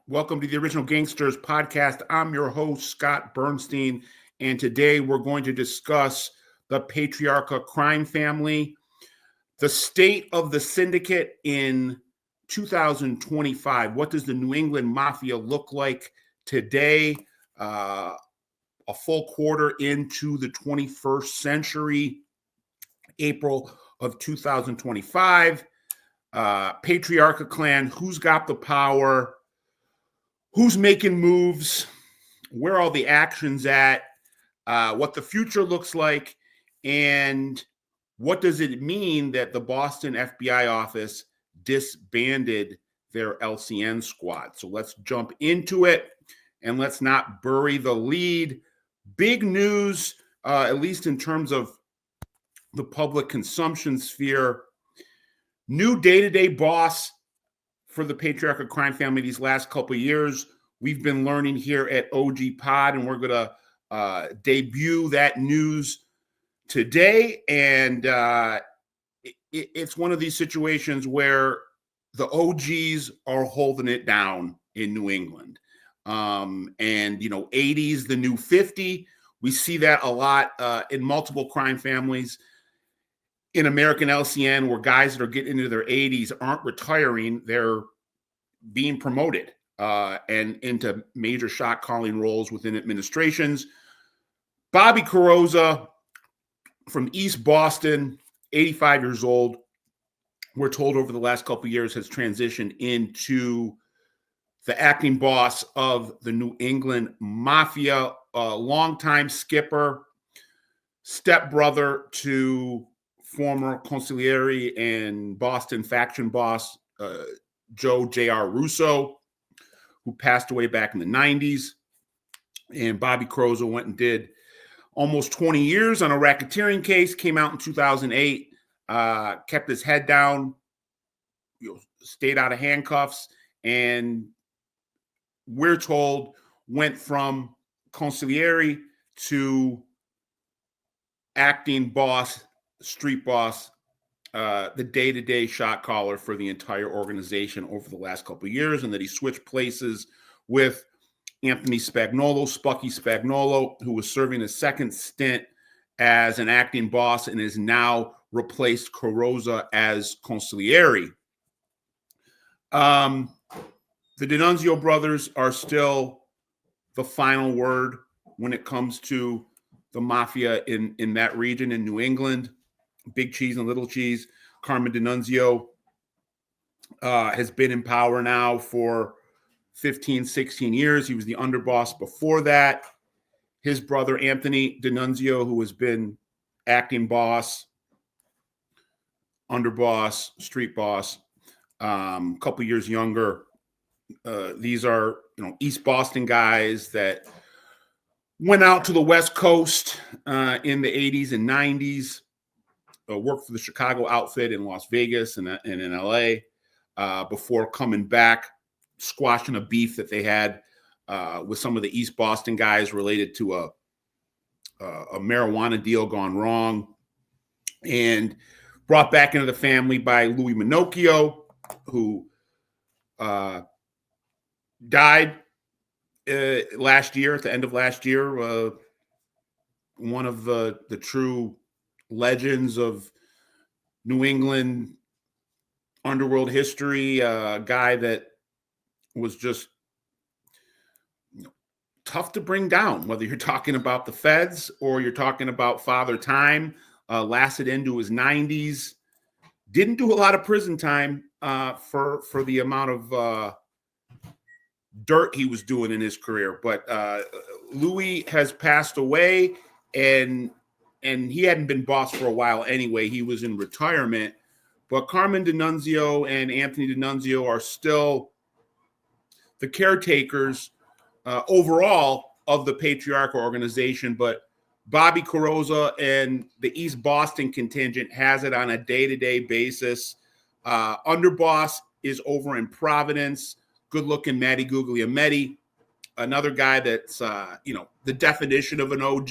Welcome to the original Gangsters Podcast. I'm your host, Scott Burnstein, and today we're going to discuss the Patriarca crime family, the state of the syndicate in 2025. What does the New England Mafia look like today, a full quarter into the 21st century, April of 2025? Patriarca clan, who's got the power? Who's making moves, where all the action's at, what the future looks like, and what does it mean that the Boston FBI office disbanded their LCN squad. So let's jump into it, and let's not bury the lead. Big news, at least in terms of the public consumption sphere. New day-to-day boss for the Patriarca crime family these last couple of years. We've been learning here at OG Pod, and we're going to debut that news today. And it's one of these situations where the OGs are holding it down in New England. And, 80 is the new 50. We see that a lot in multiple crime families. In American LCN, where guys that are getting into their 80s aren't retiring, they're being promoted and into major shot calling roles within administrations. Bobby Cosa from East Boston, 85 years old, we're told over the last couple of years has transitioned into the acting boss of the New England Mafia, a longtime skipper, stepbrother to former consigliere and Boston faction boss Joe J.R. Russo, who passed away back in the 90s. And Bobby Cosa went and did almost 20 years on a racketeering case, came out in 2008, kept his head down, stayed out of handcuffs, and we're told went from consigliere to acting boss, street boss, the day-to-day shot caller for the entire organization over the last couple of years, and that he switched places with Anthony Spagnolo, Spucky Spagnolo, who was serving a second stint as an acting boss and is now replaced Cosa as consigliere. The D'Annunzio brothers are still the final word when it comes to the mafia in that region in New England. Big Cheese and Little Cheese. Carmen D'Annunzio has been in power now for 15, 16 years. He was the underboss before that. His brother, Anthony D'Annunzio, who has been acting boss, underboss, street boss, a couple years younger. These are, East Boston guys that went out to the West Coast in the 80s and 90s. Worked for the Chicago outfit in Las Vegas and in LA before coming back, squashing a beef that they had with some of the East Boston guys related to a marijuana deal gone wrong, and brought back into the family by Louis Minocchio, who died last year, at the end of last year. One of the true legends of New England underworld history, a guy that was just tough to bring down, whether you're talking about the feds or you're talking about Father Time. Lasted into his 90s, didn't do a lot of prison time for the amount of dirt he was doing in his career. But Louis has passed away, and he hadn't been boss for a while anyway. He was in retirement. But Carmen D'Annunzio and Anthony D'Annunzio are still the caretakers overall of the Patriarca organization. But Bobby Cosa and the East Boston contingent has it on a day-to-day basis. Underboss is over in Providence. Good-looking Matty Guglielmetti, another guy that's, the definition of an OG.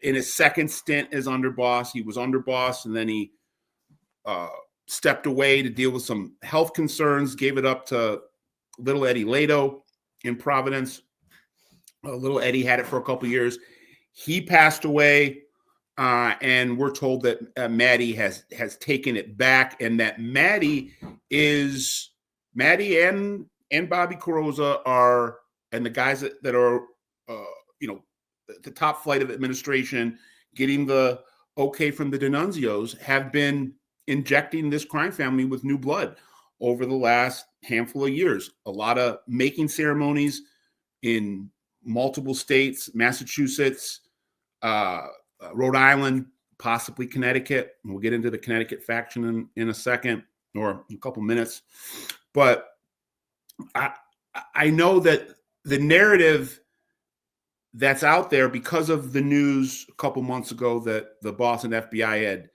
In his second stint as underboss, he was underboss, and then he stepped away to deal with some health concerns, gave it up to little Eddie Lato in Providence. Little Eddie had it for a couple years. He passed away, and we're told that Maddie has taken it back, and that Maddie and Bobby Cosa are, and the guys that are the top flight of administration getting the okay from the D'Annunzios have been injecting this crime family with new blood over the last handful of years. A lot of making ceremonies in multiple states, Massachusetts, Rhode Island, possibly Connecticut. We'll get into the Connecticut faction in a second or a couple minutes. But I know that the narrative that's out there, because of the news a couple months ago that the Boston FBI had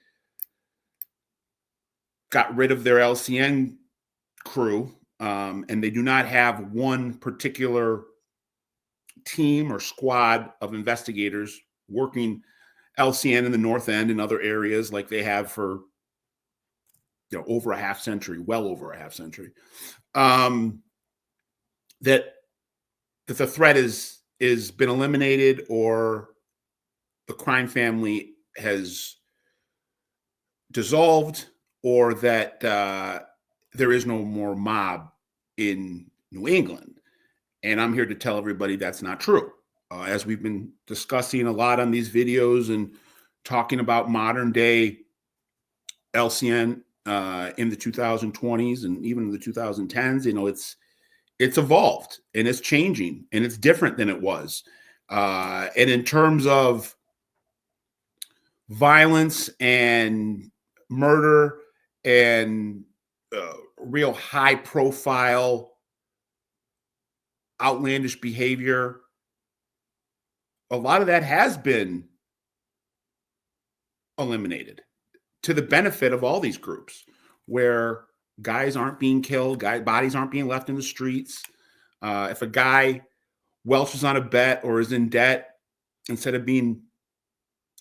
got rid of their LCN crew, and they do not have one particular team or squad of investigators working LCN in the North End and other areas like they have for over a half century, well over a half century. That the threat is been eliminated, or the crime family has dissolved, or that there is no more mob in New England. And I'm here to tell everybody that's not true. As we've been discussing a lot on these videos and talking about modern day LCN in the 2020s and even in the 2010s, it's evolved and it's changing and it's different than it was. And in terms of violence and murder and real high profile outlandish behavior, a lot of that has been eliminated to the benefit of all these groups, where guys aren't being killed, bodies aren't being left in the streets. If a guy welches on a bet or is in debt, instead of being,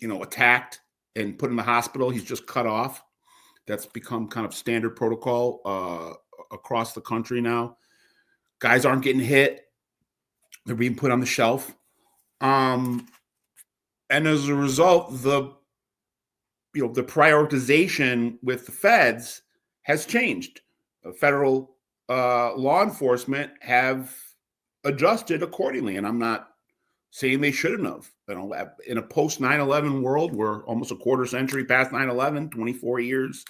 attacked and put in the hospital, he's just cut off. That's become kind of standard protocol across the country now. Guys aren't getting hit. They're being put on the shelf. And as a result, the prioritization with the feds has changed. Federal law enforcement have adjusted accordingly, and I'm not saying they shouldn't have. In a post 9/11 world, we're almost a quarter century past 9/11, 24 years.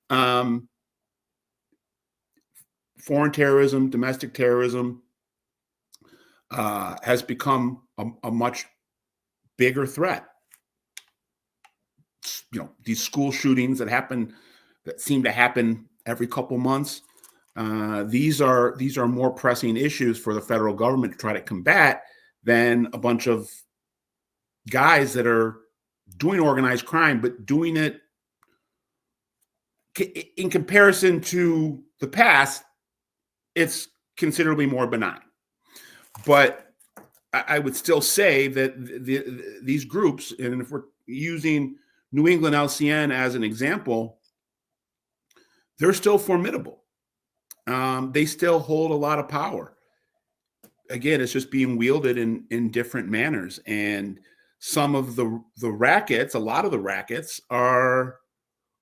Foreign terrorism, domestic terrorism has become a much bigger threat. These school shootings that seem to happen every couple months. These are more pressing issues for the federal government to try to combat than a bunch of guys that are doing organized crime, but doing it in comparison to the past, it's considerably more benign. But I would still say that these groups, and if we're using New England LCN as an example, they're still formidable. They still hold a lot of power. Again, it's just being wielded in different manners. And some of the rackets, a lot of the rackets are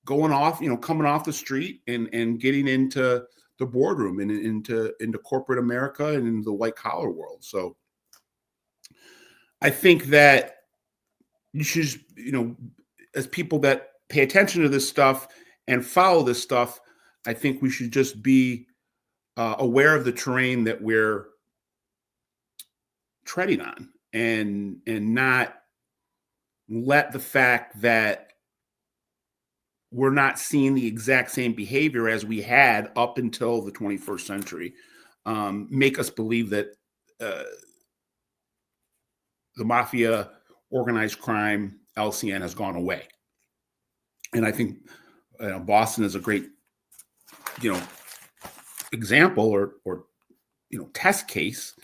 going off, coming off the street and getting into the boardroom and into corporate America and into the white collar world. So I think that you should, as people that pay attention to this stuff and follow this stuff, I think we should just be aware of the terrain that we're treading on, and not let the fact that we're not seeing the exact same behavior as we had up until the 21st century make us believe that the Mafia, organized crime, LCN has gone away. And I think Boston is a great, example or test case,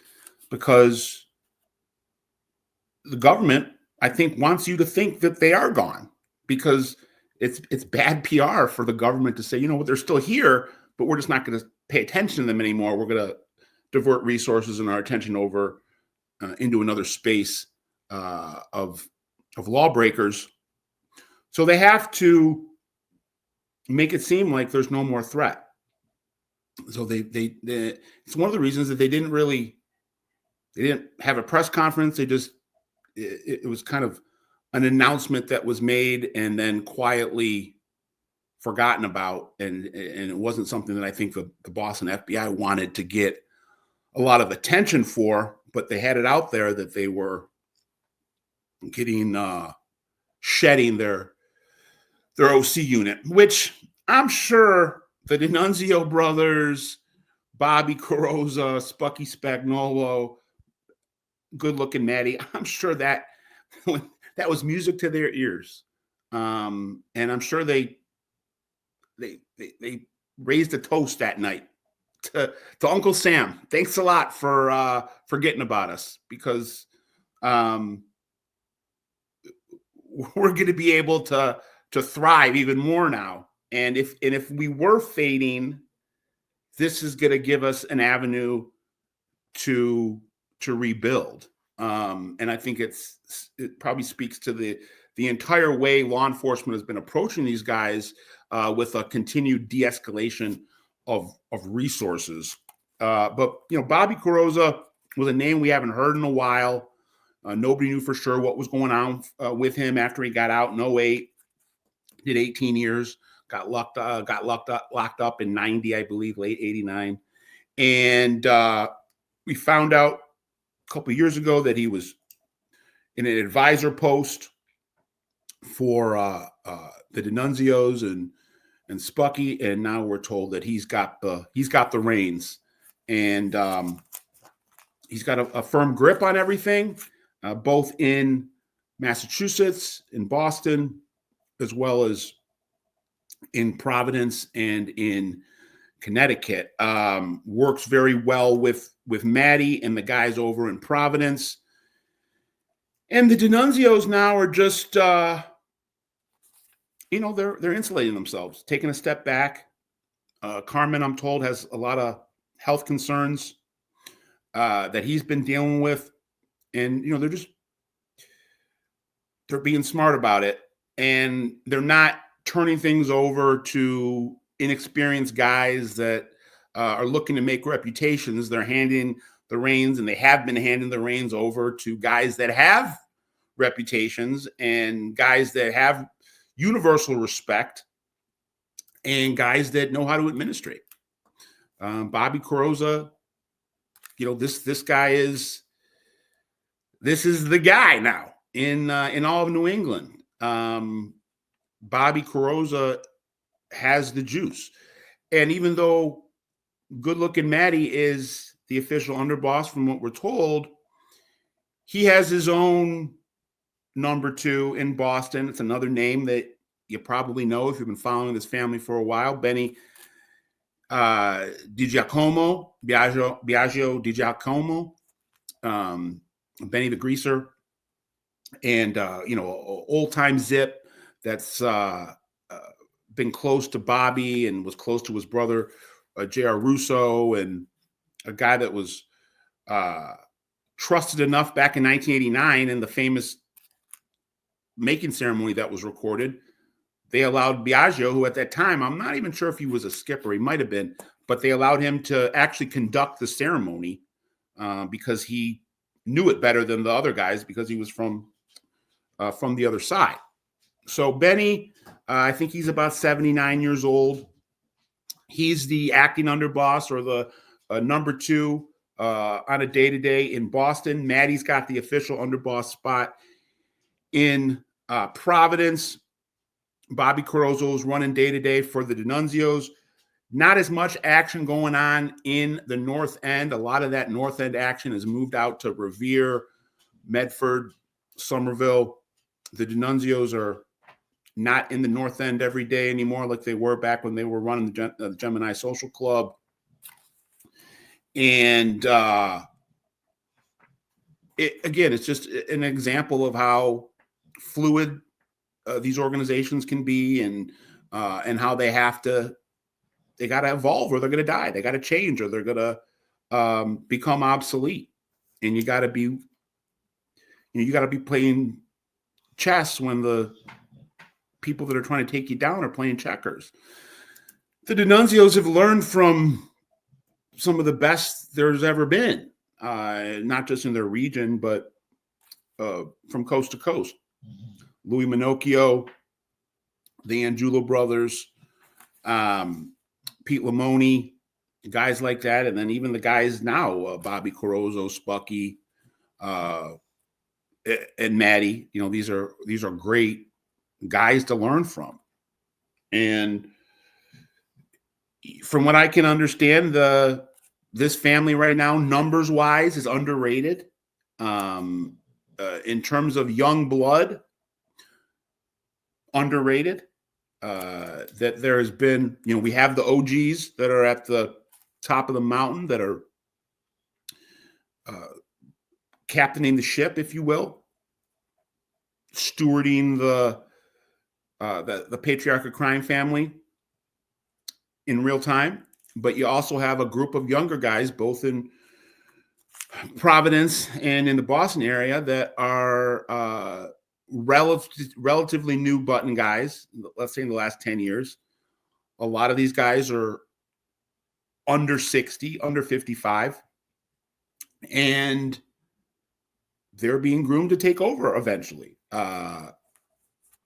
because the government, I think, wants you to think that they are gone, because it's bad PR for the government to say, they're still here, but we're just not going to pay attention to them anymore. We're going to divert resources and our attention over into another space of lawbreakers. So they have to make it seem like there's no more threat. So they it's one of the reasons that they didn't have a press conference. It was kind of an announcement that was made and then quietly forgotten about. And it wasn't something that I think the Boston FBI wanted to get a lot of attention for, but they had it out there that they were getting, shedding their OC unit, which I'm sure the D'Annunzio brothers, Bobby Cosa, Spucky Spagnuolo, good-looking Maddie, I'm sure that was music to their ears. And I'm sure they raised a toast that night to Uncle Sam. Thanks a lot for forgetting about us, because we're going to be able to thrive even more now. And if we were fading, this is going to give us an avenue to rebuild. And I think it probably speaks to the entire way law enforcement has been approaching these guys, with a continued de-escalation of resources. But Bobby Cosa was a name we haven't heard in a while. Nobody knew for sure what was going on with him after he got out in 2008. Did 18 years, got locked up in 90, I believe, late 89. And we found out a couple of years ago that he was in an advisor post for the D'Annunzios and Spucky, and now we're told that he's got the reins, and he's got a firm grip on everything, both in Massachusetts, in Boston, as well as in Providence and in Connecticut. Works very well with Maddie and the guys over in Providence. And the D'Annunzios now are just, they're insulating themselves, taking a step back. Carmen, I'm told, has a lot of health concerns that he's been dealing with. And, they're being smart about it. And they're not turning things over to inexperienced guys that are looking to make reputations. They're handing the reins, and they have been handing the reins over to guys that have reputations and guys that have universal respect and guys that know how to administrate. Bobby Cosa, this guy is the guy now in all of New England. Bobby Cosa has the juice. And even though good-looking Maddie is the official underboss from what we're told, he has his own number two in Boston. It's another name that you probably know if you've been following this family for a while. Benny Biagio Di Giacomo, Benny the Greaser, and old-time Zip that's been close to Bobby and was close to his brother J.R. Russo, and a guy that was trusted enough back in 1989 in the famous making ceremony that was recorded. They allowed Biagio, who at that time, I'm not even sure if he was a skipper, he might have been, but they allowed him to actually conduct the ceremony because he knew it better than the other guys, because he was from the other side. So Benny, I think he's about 79 years old. He's the acting underboss, or the number two on a day-to-day in Boston. Maddie's got the official underboss spot in Providence. Bobby Carozzo is running day-to-day for the D'Annunzios. Not as much action going on in the North End. A lot of that North End action has moved out to Revere, Medford, Somerville. The D'Annunzios are not in the North End every day anymore like they were back when they were running the Gemini Social Club. And it's just an example of how fluid these organizations can be, and how they got to evolve, or they're going to die. They got to change, or they're going to become obsolete, and you got to be playing chess when the people that are trying to take you down are playing checkers. The D'Annunzios have learned from some of the best there's ever been, not just in their region, but from coast to coast. Louis Minocchio, the Angiulo brothers, Pete Lamoni, guys like that, and then even the guys now, Bobby Carozzo, Spucky, and Matty. These are great guys to learn from. And from what I can understand, this family right now, numbers wise, is underrated. In terms of young blood, underrated. That there has been, we have the OGs that are at the top of the mountain that are captaining the ship, if you will, stewarding the Patriarca crime family in real time. But you also have a group of younger guys, both in Providence and in the Boston area, that are relatively new button guys, let's say in the last 10 years. A lot of these guys are under 60, under 55, and they're being groomed to take over eventually.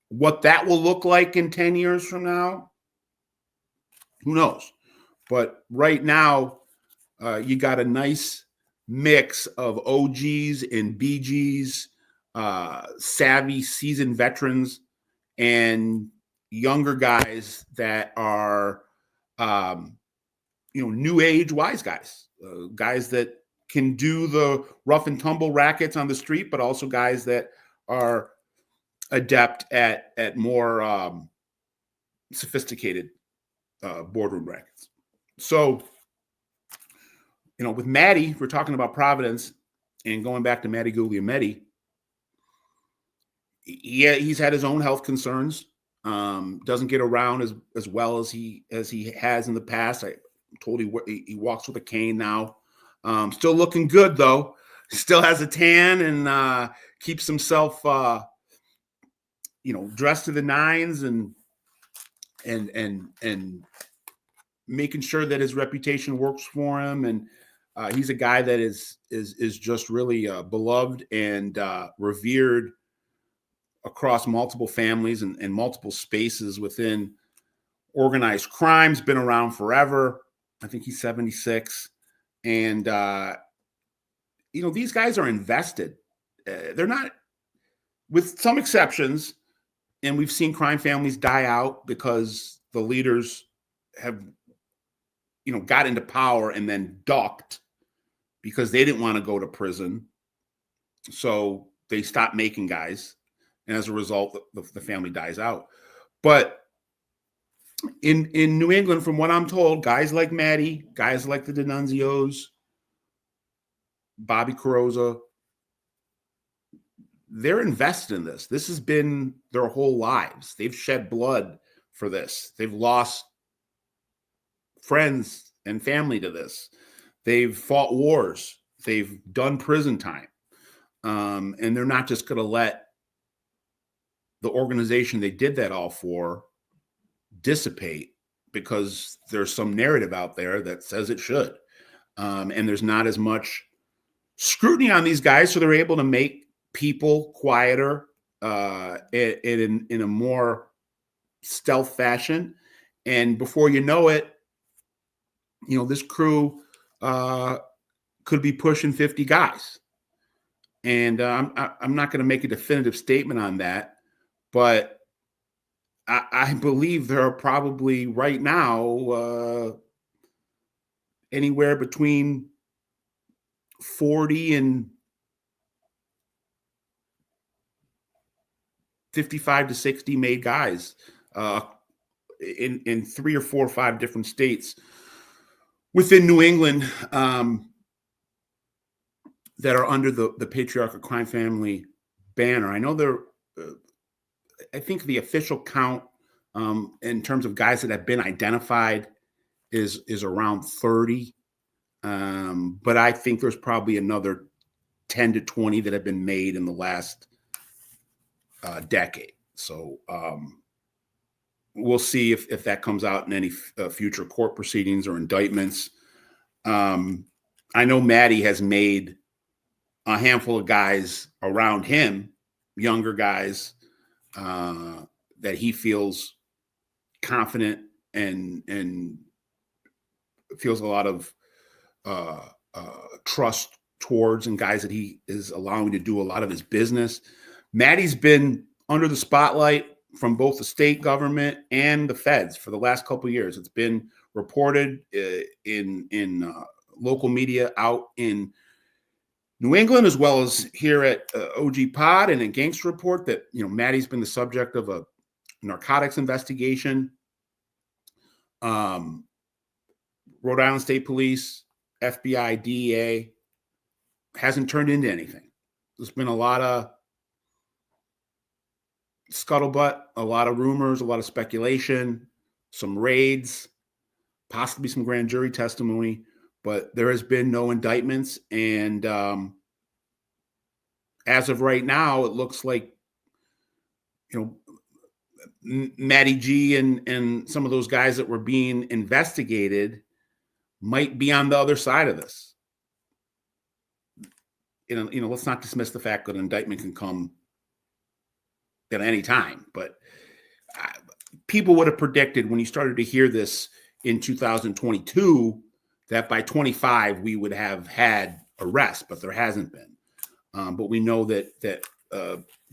What that will look like in 10 years from now, who knows? But right now, you got a nice mix of OGs and BGs, savvy, seasoned veterans, and younger guys that are, new age wise guys, guys that can do the rough and tumble rackets on the street, but also guys that are adept at more sophisticated boardroom rackets. So, with Matty, we're talking about Providence, and going back to Matty Guglielmetti, he's had his own health concerns. Doesn't get around as well as he has in the past. I told he walks with a cane now. Still looking good though. Still has a tan and keeps himself dressed to the nines and making sure that his reputation works for him. And he's a guy that is just really beloved and revered across multiple families and multiple spaces within organized crime's been around forever. I think he's 76. And, these guys are invested. They're not, with some exceptions, and we've seen crime families die out because the leaders have, got into power and then ducked because they didn't want to go to prison. So they stopped making guys. And as a result, the family dies out. But in New England, from what I'm told, guys like Matty, guys like the D'Annunzios, Bobby Carozzo, they're invested in this. This has been their whole lives. They've shed blood for this. They've lost friends and family to this. They've fought wars. They've done prison time. And they're not just going to let the organization they did that all for dissipate because there's some narrative out there that says it should. And there's not as much scrutiny on these guys, so they're able to make people quieter in a more stealth fashion. And before you know it, this crew could be pushing 50 guys. And I'm not going to make a definitive statement on that, but I believe there are probably right now anywhere between 40 and 55 to 60 made guys in 3 or 4 or 5 different states within New England that are under the Patriarca crime family banner. I know I think the official count in terms of guys that have been identified is around 30. But I think there's probably another 10 to 20 that have been made in the last decade. So we'll see if that comes out in any future court proceedings or indictments. I know Maddie has made a handful of guys around him, younger guys, that he feels confident and feels a lot of trust towards, and guys that he is allowing to do a lot of his business. Maddie's been under the spotlight from both the state government and the feds for the last couple of years. It's been reported in local media out in New England, as well as here at OG Pod and in Gangster Report, that Maddie's been the subject of a narcotics investigation. Rhode Island State Police, FBI, DEA hasn't turned into anything. There's been a lot of scuttlebutt, a lot of rumors, a lot of speculation, some raids, possibly some grand jury testimony, but there has been no indictments. And as of right now, it looks like, Matty G and some of those guys that were being investigated might be on the other side of this. Let's not dismiss the fact that an indictment can come at any time, but people would have predicted when you started to hear this in 2022 that by 25 we would have had arrests, but there hasn't been. But we know that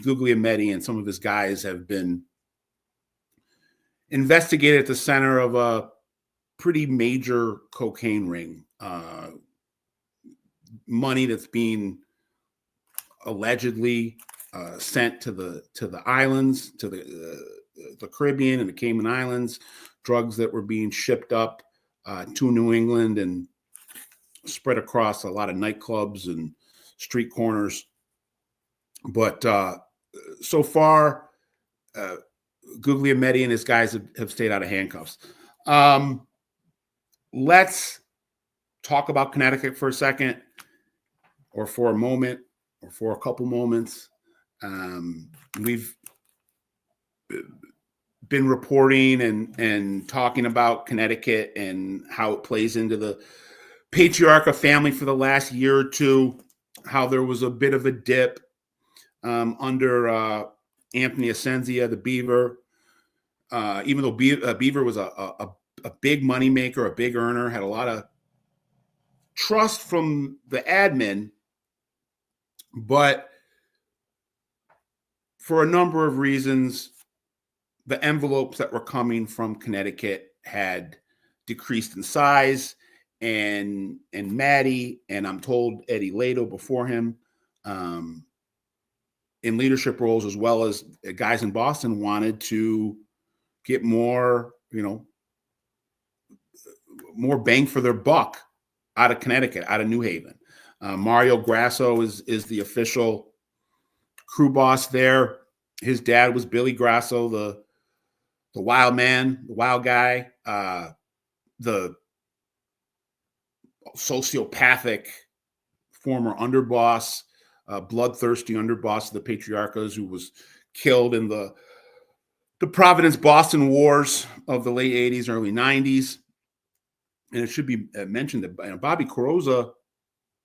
Guglielmetti and some of his guys have been investigated at the center of a pretty major cocaine ring. Money that's being allegedly sent to the islands, to the Caribbean and the Cayman Islands, drugs that were being shipped up to New England and spread across a lot of nightclubs and street corners. But so far, Guglielmetti and his guys have stayed out of handcuffs. Let's talk about Connecticut for a second, or for a moment, or for a couple moments. We've been reporting and talking about Connecticut and how it plays into the Patriarca family for the last year or two, how there was a bit of a dip under Anthony Ascenzia, the Beaver. Even though Beaver was a big money maker, a big earner, had a lot of trust from the admin, but for a number of reasons, the envelopes that were coming from Connecticut had decreased in size, and Maddie, and I'm told Eddie Lato before him, in leadership roles, as well as guys in Boston, wanted to get more, more bang for their buck out of Connecticut, out of New Haven. Mario Grasso is the official crew boss there. His dad was Billy Grasso, the wild man, the wild guy, the sociopathic former underboss, bloodthirsty underboss of the Patriarchas, who was killed in the Providence Boston wars of the late 80s, early 90s. And it should be mentioned that Bobby Cosa,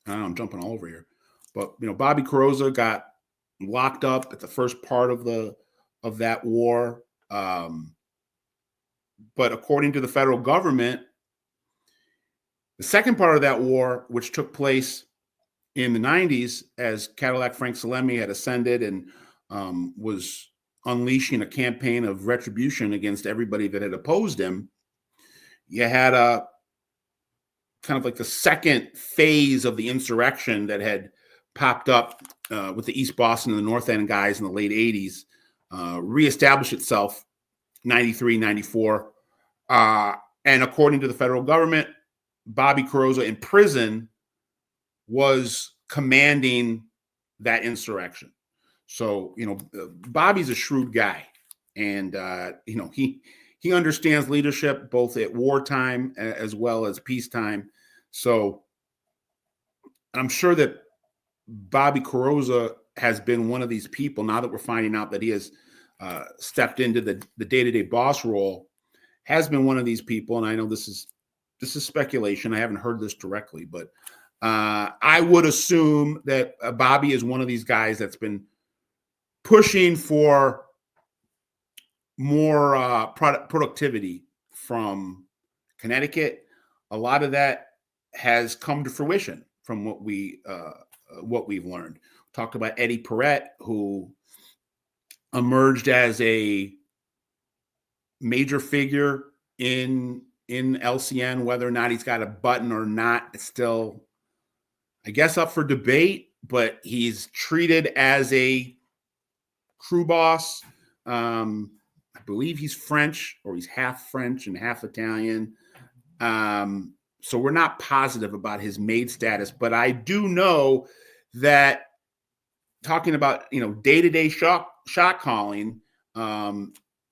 I don't know, I'm jumping all over here, but Bobby Cosa got locked up at the first part of that war. But according to the federal government, the second part of that war, which took place in the 90s, as Cadillac Frank Salemi had ascended and was unleashing a campaign of retribution against everybody that had opposed him, you had a kind of like the second phase of the insurrection that had popped up with the East Boston and the North End guys in the late 80s, reestablished itself 93, 94. And according to the federal government, Bobby Cosa in prison was commanding that insurrection. So, Bobby's a shrewd guy, and, he understands leadership both at wartime as well as peacetime. So I'm sure that Bobby Cosa has been one of these people. Now that we're finding out that he has stepped into the day-to-day boss role, has been one of these people. And I know this is speculation. I haven't heard this directly, but I would assume that Bobby is one of these guys that's been pushing for more productivity from Connecticut. A lot of that has come to fruition from what we've learned. Talked about Eddie Perrette, who emerged as a major figure in LCN. Whether or not he's got a button or not, it's still, I guess, up for debate. But he's treated as a crew boss. I believe he's French, or he's half French and half Italian. So we're not positive about his maid status, but I do know that, talking about, day-to-day shot calling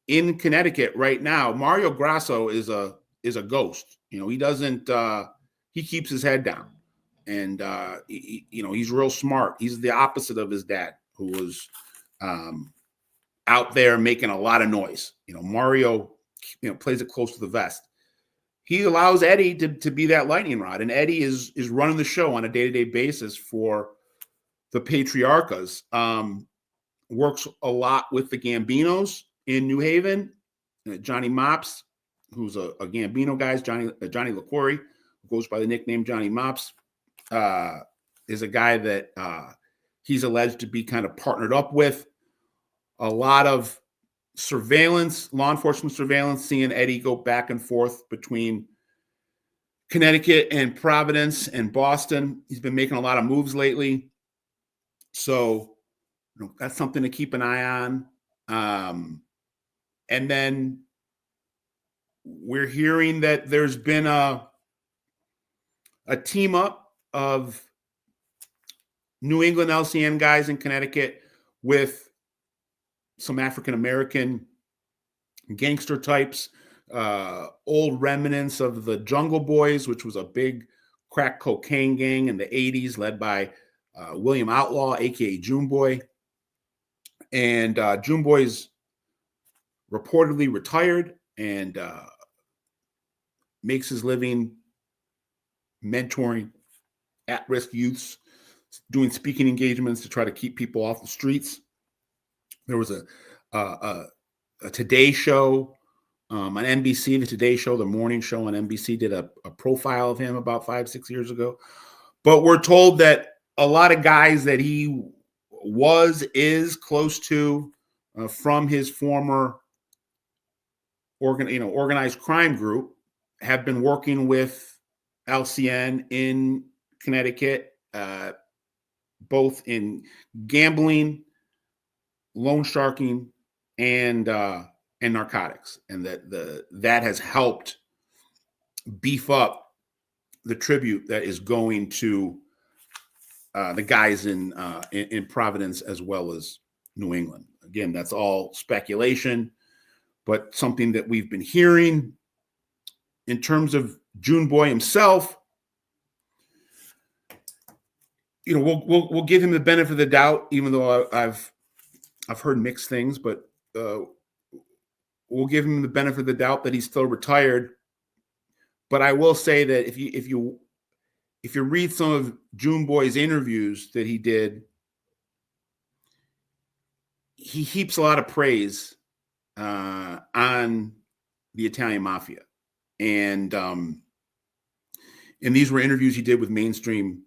in Connecticut right now, Mario Grasso is a ghost. He doesn't he keeps his head down, and he's real smart. He's the opposite of his dad, who was out there making a lot of noise. Mario plays it close to the vest. He allows Eddie to be that lightning rod, and Eddie is running the show on a day-to-day basis for the Patriarcas. Works a lot with the Gambinos in New Haven. Johnny Mops, who's a Gambino guy, Johnny LaQuarrie, who goes by the nickname Johnny Mops, is a guy that he's alleged to be kind of partnered up with. A lot of surveillance, law enforcement surveillance, seeing Eddie go back and forth between Connecticut and Providence and Boston. He's been making a lot of moves lately. So that's something to keep an eye on. And then we're hearing that there's been a team up of New England LCN guys in Connecticut with some African-American gangster types, old remnants of the Jungle Boys, which was a big crack cocaine gang in the 80s led by William Outlaw, a.k.a. June Boy. And June Boy's reportedly retired and makes his living mentoring at-risk youths, doing speaking engagements to try to keep people off the streets. There was a Today Show on NBC, the Today Show, the morning show on NBC, did a profile of him about 5-6 years ago. But we're told that a lot of guys that he is close to from his former organized crime group have been working with LCN in Connecticut, both in gambling, loan sharking, and narcotics, and that has helped beef up the tribute that is going to the guys in Providence as well as New England. Again, that's all speculation, but something that we've been hearing. In terms of June Boy himself, we'll give him the benefit of the doubt, even though I've heard mixed things, but we'll give him the benefit of the doubt that he's still retired. But I will say that if you read some of June Boy's interviews that he did, he heaps a lot of praise on the Italian Mafia. And these were interviews he did with mainstream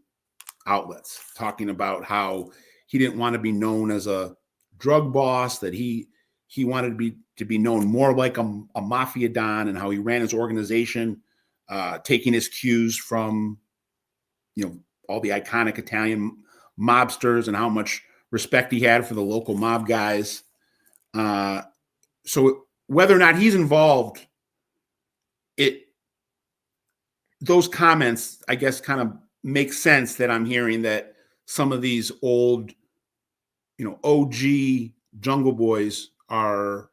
outlets, talking about how he didn't want to be known as a drug boss, that he wanted to be known more like a mafia don, and how he ran his organization, taking his cues from all the iconic Italian mobsters, and how much respect he had for the local mob guys. So whether or not he's involved, those comments, I guess, kind of make sense, that I'm hearing that some of these old, OG Jungle Boys are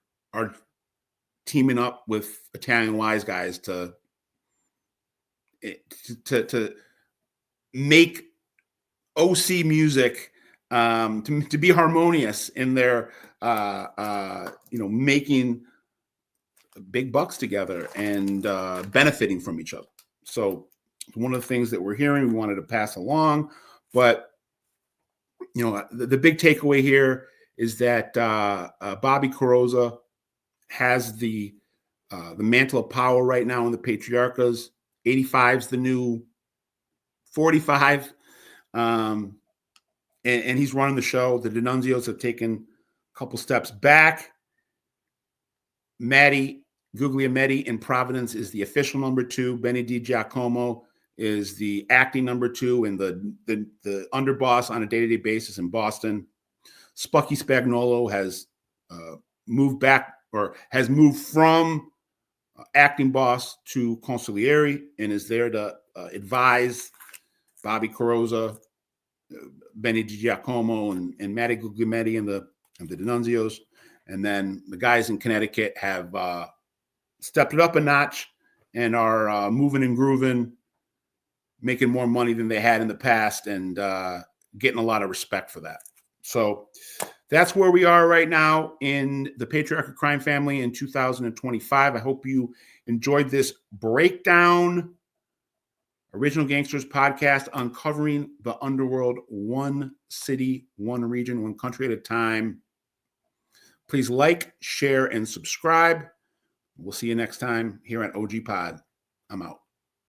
teaming up with Italian wise guys to make OC music to be harmonious in their making big bucks together and benefiting from each other. So one of the things that we're hearing, we wanted to pass along, but the big takeaway here is that Bobby Cosa has the mantle of power right now in the Patriarchas. 85 is the new 45. And he's running the show. The D'Annunzios have taken a couple steps back. Maddie Guglielmetti in Providence is the official number 2. Benny DiGiacomo is the acting number 2 and the underboss on a day-to-day basis in Boston. Spucky Spagnuolo has moved back, or has moved from acting boss to consigliere, and is there to advise Bobby Cosa, Benny DiGiacomo, and Maddie Guglielmetti and the D'Annunzios. And then the guys in Connecticut have stepped it up a notch and are moving and grooving, making more money than they had in the past, and getting a lot of respect for that. So that's where we are right now in the Patriarca crime family in 2025. I hope you enjoyed this breakdown. Original Gangsters Podcast, uncovering the underworld, one city, one region, one country at a time. Please like, share, and subscribe. We'll see you next time here at OG Pod. I'm out.